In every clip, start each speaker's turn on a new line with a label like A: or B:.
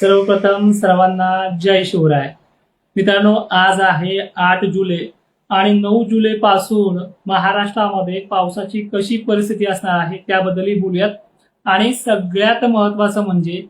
A: सर्वप्रथम सर्वांना जय शिवराय. मित्रांनो, आज आहे 8 जुलै आणि 9 जुलै पासून महाराष्ट्रामध्ये पावसाची कशी परिस्थिती असणार आहे त्याबद्दलही बोलूयात. आणि सगळ्यात महत्त्वाचं म्हणजे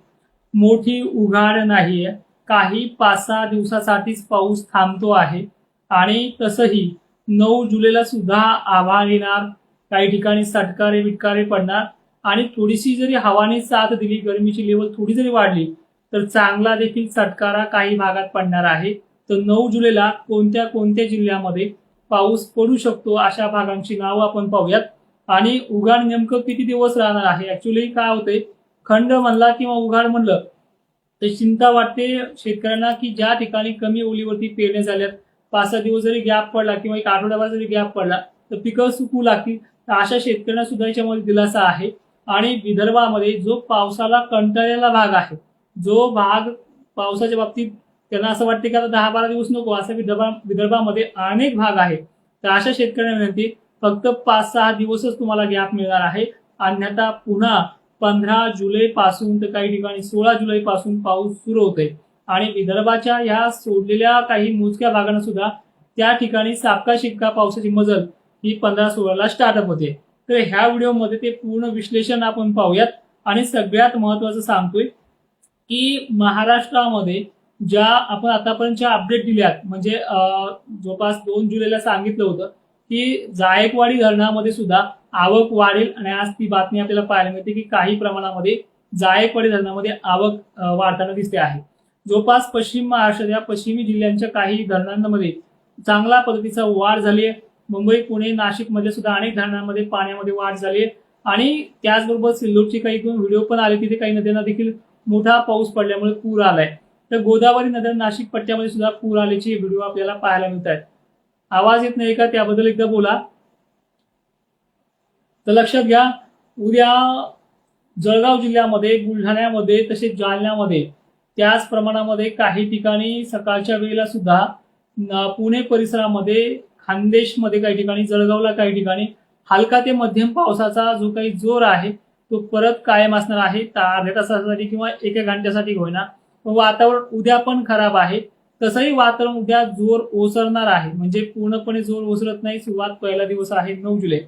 A: मोठी उघाड नाहीये, काही 5-6 दिवसासाठीच पाऊस थांबतो आहे. आणि तसंही 9 जुलैला सुद्धा आभाळ येणार, काही ठिकाणी सटकारे विटकारे पडणार आणि थोडीशी जरी हवाने साथ दिली, गरमीची लेवल थोडी जरी वाढली तर चांगला देखील चटकारा काही भागात पडणार आहे. तर 9 जुलैला कोणत्या कोणत्या जिल्ह्यामध्ये पाऊस पडू शकतो अशा भागांची नावं आपण पाहूयात. आणि उघाड नेमकं किती दिवस राहणार आहे. ऍक्च्युली काय होते, खंड म्हणला किंवा उघाड म्हणलं तर चिंता वाटते शेतकऱ्यांना की ज्या ठिकाणी कमी ओलीवरती पेरण्या झाल्यात, 5-6 दिवस जरी गॅप पडला किंवा एक आठवड्याभर जरी गॅप पडला तर पिकं सुकू लागतील. तर अशा शेतकऱ्यांना सुद्धा याच्यामध्ये दिलासा आहे. आणि विदर्भामध्ये जो पावसाला कंटाळलेला भाग आहे, जो भाग पावसाच्या बाबतीत त्यांना असं वाटते की आता 10-12 दिवस नको, असं विदर्भामध्ये अनेक भाग आहे. तर अशा शेतकऱ्यांना विनंती, फक्त 5-6 दिवसच तुम्हाला गॅप मिळणार आहे. अन्यथा पुन्हा 15 जुलै पासून तर काही ठिकाणी 16 जुलै पासून पाऊस सुरू होतोय. आणि विदर्भाच्या ह्या सोडलेल्या काही मोजक्या भागांना सुद्धा त्या ठिकाणी सापका शिपका पावसाची मजल ही 15-16ला स्टार्टअप होते. तर ह्या व्हिडिओमध्ये ते पूर्ण विश्लेषण आपण पाहूयात. आणि सगळ्यात महत्वाचं सांगतोय की महाराष्ट्रामध्ये ज्या आपण आतापर्यंतच्या अपडेट दिल्यात, म्हणजे जवळपास 2 जुलैला सांगितलं होतं की जायकवाडी धरणामध्ये सुद्धा आवक वाढेल. आणि आज ती बातमी आपल्याला पाहायला मिळते की काही प्रमाणामध्ये जायकवाडी धरणामध्ये आवक वाढताना दिसते आहे. जवळपास पश्चिम महाराष्ट्राच्या पश्चिमी जिल्ह्यांच्या काही धरणांमध्ये चांगल्या पद्धतीचा वाढ झाली आहे. मुंबई, पुणे, नाशिक मध्ये सुद्धा अनेक धरणांमध्ये पाण्यामध्ये वाढ झाली आहे. आणि त्याचबरोबर सिल्लोडचे काही 2 व्हिडिओ पण आले, तिथे काही नद्यांना देखील मोठा पाऊस पडल्यामुळे पूर आलाय. तर गोदावरी नद्या नाशिक पट्ट्यामध्ये सुद्धा पूर आल्याचे व्हिडिओ आपल्याला पाहायला मिळत आहेत. आवाज येत नाही का, त्याबद्दल एकदा बोला. तर लक्षात घ्या, उद्या जळगाव जिल्ह्यामध्ये, बुलढाण्यामध्ये, तसेच जालन्यामध्ये, त्याच प्रमाणामध्ये काही ठिकाणी सकाळच्या वेळेला सुद्धा पुणे परिसरामध्ये, खानदेशमध्ये काही ठिकाणी, जळगावला काही ठिकाणी हलका ते मध्यम पावसाचा जो काही जोर आहे तो परत कायम असणार आहे. अर्ध्या तासासाठी किंवा 1 घंट्यासाठी होईना. वातावरण उद्या पण खराब आहे. तसंही वातावरण उद्या जोर ओसरणार आहे, म्हणजे पूर्णपणे जोर ओसरत नाही. सुरुवात पहिला दिवस आहे 9 जुलै.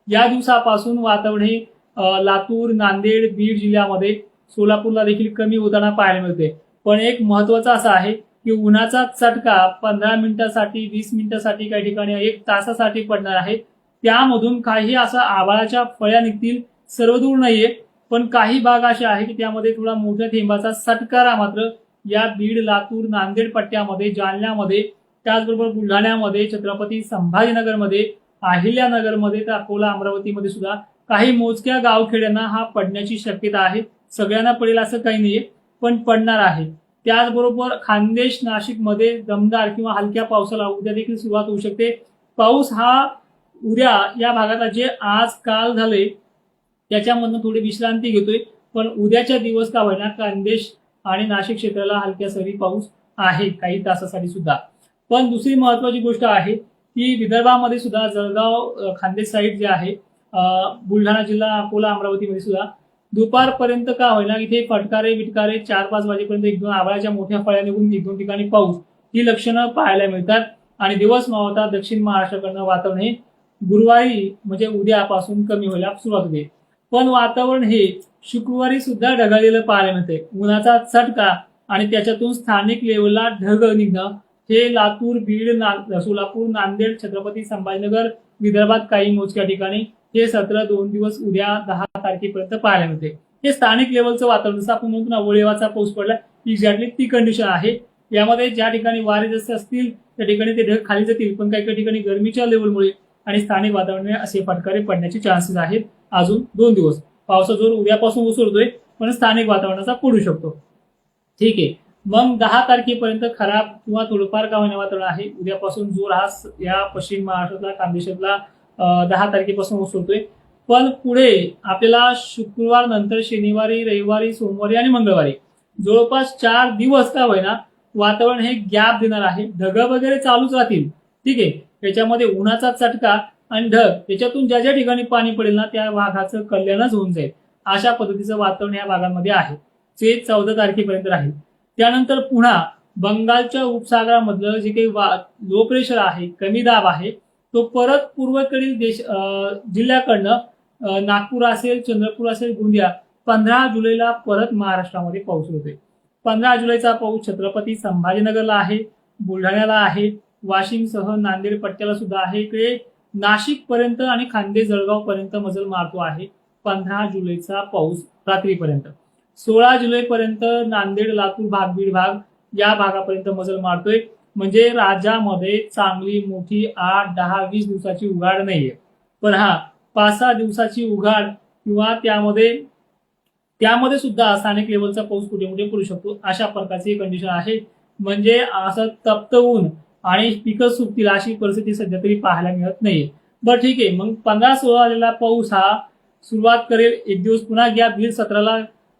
A: या दिवसापासून वातावरण हे लातूर, नांदेड, बीड जिल्ह्यामध्ये, सोलापूरला देखील कमी होताना पाहायला मिळते. पण एक महत्वाचं असं आहे की उन्हाचा चटका 15 मिनिटांसाठी, 20 मिनिटांसाठी, काही ठिकाणी 1 तासासाठी पडणार आहे. त्यामधून काही असं आभाळाच्या फळ्या निघतील, सर्वदूर नाहीये, पण काही भाग असे आहे की त्यामध्ये थोडा मोठ्या थेंबाचा सटकारा मात्र या बीड, लातूर, नांदेड पट्ट्यामध्ये, जालन्यामध्ये, त्याचबरोबर बुलढाण्यामध्ये, छत्रपती संभाजीनगरमध्ये, अहिल्यानगरमध्ये, तर अकोला, अमरावतीमध्ये सुद्धा काही मोजक्या गावखेड्यांना हा पडण्याची शक्यता आहे. सगळ्यांना पडेल असं काही नाहीये, पण पडणार आहे. त्याचबरोबर खानदेश, नाशिकमध्ये दमदार किंवा हलक्या पावसाला उद्या देखील सुरुवात होऊ शकते. पाऊस हा उद्या या भागात जे आज काल झाले त्याच्यामधनं थोडी विश्रांती घेतोय, पण उद्याच्या दिवस का होईना खानदेश आणि नाशिक क्षेत्राला हलक्या सरी पाऊस आहे काही तासासाठी सुद्धा. पण दुसरी महत्वाची गोष्ट आहे की विदर्भामध्ये सुद्धा जळगाव, खानदेश साईड जे आहे, बुलढाणा जिल्हा, अकोला, अमरावतीमध्ये सुद्धा दुपारपर्यंत का होईना इथे फटकारे विटकारे 4-5 वाजेपर्यंत 1-2 आभाळाच्या मोठ्या फळ्या निघून 1-2 ठिकाणी पाऊस ही लक्षणं पाहायला मिळतात. आणि दिवस मावळता दक्षिण महाराष्ट्राकडनं वातावरण हे गुरुवारी म्हणजे उद्यापासून कमी व्हायला सुरुवात होते. पण वातावरण हे शुक्रवारी सुद्धा ढगाळलेलं पाहायला मिळते. उन्हाचा चटका आणि त्याच्यातून स्थानिक लेवलला ढग निघणं हे लातूर, बीड, सोलापूर, नांदेड, छत्रपती संभाजीनगर, विदर्भात काही मोजक्या ठिकाणी हे सत्र 2 दिवस उद्या 10 तारखेपर्यंत पाहायला मिळते. हे स्थानिक लेवलचं वातावरण, जसं आपण म्हणतो ना वळेवाचा पाऊस पडला, एक्झॅक्टली ती कंडिशन आहे. यामध्ये ज्या ठिकाणी वारे जास्त असतील त्या ठिकाणी ते ढग खाली जातील, पण काही ठिकाणी गरमीच्या लेवलमुळे आणि स्थानिक वातावरणामुळे असे फटकारे पडण्याचे चान्सेस आहेत. अजून 2 दिवस पावसाचा जोर उद्यापासून ओसरतोय, पण स्थानिक वातावरणाचा पडू शकतो. ठीक आहे, मग 10 तारखेपर्यंत खराब किंवा थोडंफार का होणे वातावरण आहे. उद्यापासून जोर हा या पश्चिम महाराष्ट्रातला, खानदेशातला 10 तारखेपासून ओसरतोय. पण पुढे आपल्याला शुक्रवार नंतर शनिवारी, रविवारी, सोमवारी आणि मंगळवारी जवळपास 4 दिवस का होईना वातावरण हे गॅप देणार आहे. ढग वगैरे चालूच राहतील. ठीक आहे, त्याच्यामध्ये उन्हाचा चटका आणि ढग, त्याच्यातून ज्या ज्या ठिकाणी पाणी पडेल ना त्या भागाचं कल्याणच होऊन जाईल. अशा पद्धतीचं वातावरण या भागांमध्ये आहे. जे 14 तारखेपर्यंत राहील. त्यानंतर पुन्हा बंगालच्या उपसागरामधलं जे काही लो प्रेशर आहे, कमी दाब आहे, तो परत पूर्वेकडील जिल्ह्याकडनं नागपूर असेल, चंद्रपूर असेल, गोंदिया 15 जुलैला परत महाराष्ट्रामध्ये पाऊस होतोय. 15 जुलैचा पाऊस छत्रपती संभाजीनगरला आहे, बुलढाण्याला आहे, वाशिमसह नांदेड पट्ट्याला सुद्धा आहे, इकडे नाशिक पर्यंत आणि खांदे जळगाव पर्यंत मजल मारतो आहे 15 जुलैचा पाऊस रात्रीपर्यंत. 16 जुलैपर्यंत नांदेड, लातूर भाग, बीड भाग या भागापर्यंत मजल मारतोय. म्हणजे राज्यामध्ये चांगली मोठी 8, 10, 20 दिवसाची उघाड नाहीये, पण हा 5-6 दिवसाची उघाड किंवा त्यामध्ये सुद्धा स्थानिक लेवलचा पाऊस कुठे कुठे पडू शकतो, अशा प्रकारची कंडिशन आहे. म्हणजे असं तप्त ऊन आणि पिकं सुकतील अशी परिस्थिती सध्या तरी पाहायला मिळत नाहीये. बरं ठीक आहे, मग 15-16 आलेला पाऊस हा सुरुवात करेल, एक दिवस पुन्हा गॅप घेईल 17ला,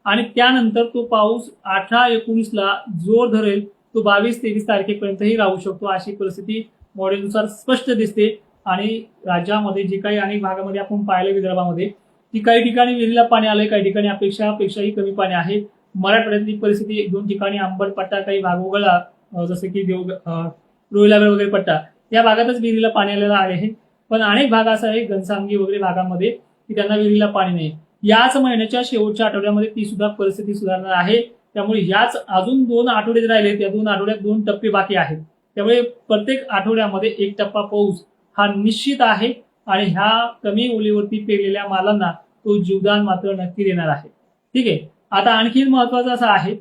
A: आणि त्यानंतर तो पाऊस 18-19ला जोर धरेल, तो 22-23 तारखेपर्यंतही राहू शकतो, अशी परिस्थिती मॉडेलनुसार स्पष्ट दिसते. आणि राज्यामध्ये जे काही अनेक भागामध्ये आपण पाहिलं विदर्भामध्ये की काही ठिकाणी विहिरीला पाणी आलंय, काही ठिकाणी अपेक्षाही कमी पाणी आहे. मराठवाड्यातली परिस्थिती 1-2 ठिकाणी आंबट पट्टा काही भाग वगळला, जसं की रोहिलागड वगैरे पट्टा, त्या भागातच विहिरीला पाणी आलेलं आहे. पण अनेक भाग असा आहे घनसांगी वगैरे भागामध्ये की त्यांना विहिरीला पाणी नाही. याच महिन्याच्या शेवटच्या आठवड्यामध्ये ती सुद्धा परिस्थिती सुधारणार आहे. त्यामुळे याच अजून 2 आठवडे राहिले, त्या 2 आठवड्यात 2 टप्पे बाकी आहेत. त्यामुळे प्रत्येक आठवड्यामध्ये 1 टप्पा पाऊस हा निश्चित आहे आणि ह्या कमी ओलीवरती पेरलेल्या मालांना तो जीवदान मात्र नक्की देणार आहे. ठीक आहे. आता आणखी महत्वाचं असं आहे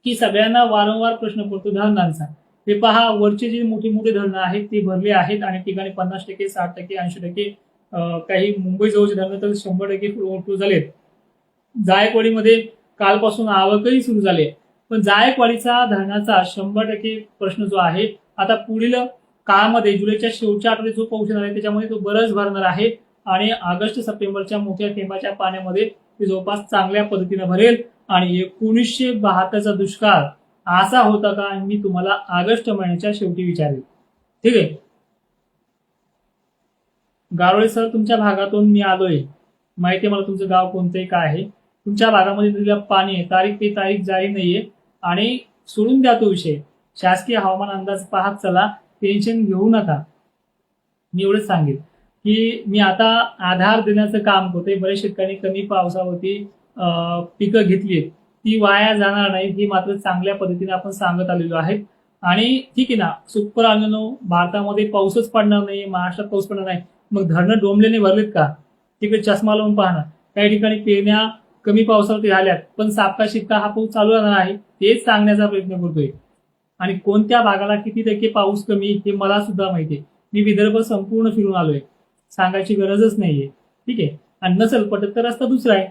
A: की सगळ्यांना वारंवार प्रश्न पडतो धरणांचा. हे पहा, वरचे जे मोठे मोठे धरणं आहेत ते भरले आहेत आणि ठिकाणी 50%, 60%, 80%, काही मुंबई जवळचे धरणं तर 100% ओव्हरफ्लो झालेत. जायकवाडीमध्ये कालपासून आवकही सुरू झाली. पण जायकवाडीचा धरणाचा 100% प्रश्न जो आहे, आता पुढील काळामध्ये जुलैच्या शेवटच्या आठवड्यात जो पाऊस येणार आहे त्याच्यामध्ये तो बरंच भरणार आहे आणि ऑगस्ट सप्टेंबरच्या मोठ्या थेंबाच्या पाण्यामध्ये ते जवळपास चांगल्या पद्धतीने भरेल. आणि 1972चा दुष्काळ असा होता का, मी तुम्हाला ऑगस्ट महिन्याच्या शेवटी विचारेल. ठीक आहे. गारोळे सर, तुमच्या भागातून मी आलोय, माहिती आहे मला तुमचं गाव कोणतंही काय आहे. तुमच्या भागामध्ये दिलेलं पाणी आहे, तारीख पे तारीख जाहीर नाहीये आणि सोडून द्या तो विषय. शासकीय हवामान अंदाज पाहत चला, टेन्शन घेऊ नका. मी एवढंच सांगेल की मी आता आधार देण्याचं काम करतोय. बरेच शेतकऱ्यांनी कमी पावसावरती पिकं घेतली, ती वाया जाणार नाही ही मात्र चांगल्या पद्धतीने आपण सांगत आलेलो आहे. आणि ठीक आहे ना, सुपर अल्निनो, भारतामध्ये पाऊसच पडणार नाही, महाराष्ट्रात पाऊस पडणार नाही, मग धरणं डोंबलेने भरलेत का? तिकडे चष्मा लावून पाहणार. काही ठिकाणी पेरण्या कमी पावसावरती झाल्यात, पण सापका शिपका हा पाऊस चालू राहणार आहे, तेच सांगण्याचा प्रयत्न करतोय. आणि कोणत्या भागाला किती टक्के पाऊस कमी हे मला सुद्धा माहिती आहे. मी विदर्भ संपूर्ण फिरून आलोय, सांगायची गरजच नाहीये. ठीक आहे. आणि नसेल पटत तर रस्ता दुसरा आहे.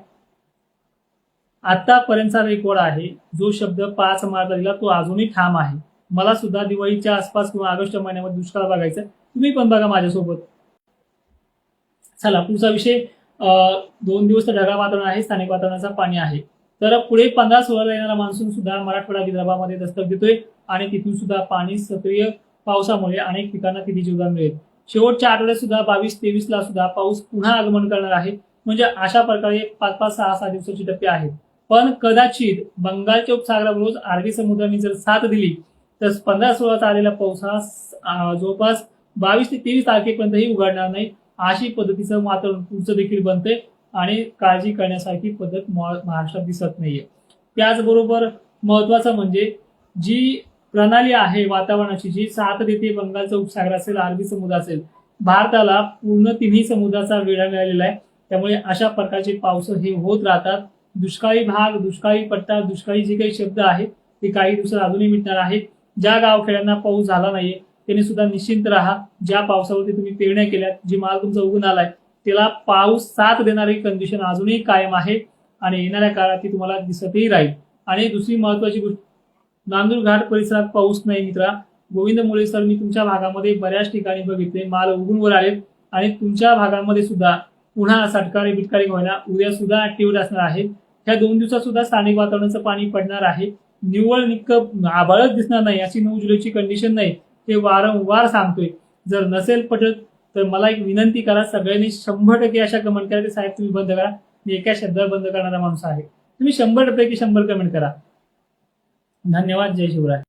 A: आतापर्यंतचा रेकॉर्ड आहे, जो शब्द 5 मार्चला दिला तो अजूनही ठाम आहे. मला सुद्धा दिवाळीच्या आसपास किंवा ऑगस्ट महिन्यामध्ये दुष्काळ बघायचा, तुम्ही पण बघा माझ्यासोबत. चला पुढचा विषय. 2 दिवस तर ढगाळ वातावरण आहे, स्थानिक वातावरणाचा पाणी आहे. तर पुढे 15-16ला येणारा मान्सून सुद्धा मराठवाडा विदर्भामध्ये दस्तक देतोय आणि तिथून सुद्धा पाणी सक्रिय पावसामुळे अनेक पिकांना किती जीवदान मिळेल. शेवटच्या आठवड्यात सुद्धा 22-23ला सुद्धा पाऊस पुन्हा आगमन करणार आहे. म्हणजे अशा प्रकारे 5-5, 6-6 दिवसाची टप्पे आहेत. पण कदाचित बंगालच्या उपसागराबरोबर अरबी समुद्राने जर साथ दिली तर 15-16चा आलेला पाऊस हा जवळपास 22 ते 23 तारखेपर्यंतही उघडणार नाही, अशी पद्धतीचं वातावरण पुढचं देखील बनतंय आणि काळजी करण्यासारखी पद्धत महाराष्ट्रात दिसत नाहीये. त्याचबरोबर महत्वाचं म्हणजे जी प्रणाली आहे वातावरणाची, जी साथ देते, बंगालचा उपसागर असेल, अरबी समुद्र असेल, भारताला पूर्ण तिन्ही समुद्राचा वेढा मिळालेला आहे. त्यामुळे अशा प्रकारचे पाऊस हे होत राहतात. दुष्काळी भाग, दुष्काळी पट्टा, दुष्काळी जे काही शब्द आहेत ते काही दिवसात अजूनही मिटणार आहेत. ज्या गावखेड्यांना पाऊस झाला नाहीये त्यांनी सुद्धा निश्चिंत राहा. ज्या पावसावरती तुम्ही पेरण्या केल्यात, जी माल तुमचा उगून आलाय, त्याला पाऊस साथ देणारी कंडिशन अजूनही कायम आहे आणि येणाऱ्या काळात ती तुम्हाला दिसतही राहील. आणि दुसरी महत्वाची गोष्ट, नांदूर घाट परिसरात पाऊस नाही मित्रा. गोविंद मुळे सर, मी तुमच्या भागामध्ये बऱ्याच ठिकाणी बघितले, माल उगून वर आलेत आणि तुमच्या भागामध्ये सुद्धा पुन्हा सटकारी बिटकारी व्हायला उद्या सुद्धा ऍक्टिव्ह असणार आहे. ह्या 2 दिवसात सुद्धा स्थानिक वातावरणाचं पाणी पडणार आहे. निव्वळ निक्क आभाळच दिसणार नाही अशी 9 जुलैची कंडिशन नाही, ते वारंवार सांगतोय. जर नसेल पटत तर मला एक विनंती करा, सगळ्यांनी 100% अशा कमेंट करा की साहेब तुम्ही बंद करा. मी एका शब्दावर बंद करणारा माणूस आहे. तुम्ही 100 पैकी 100 कमेंट करा. धन्यवाद. जय शिवराय.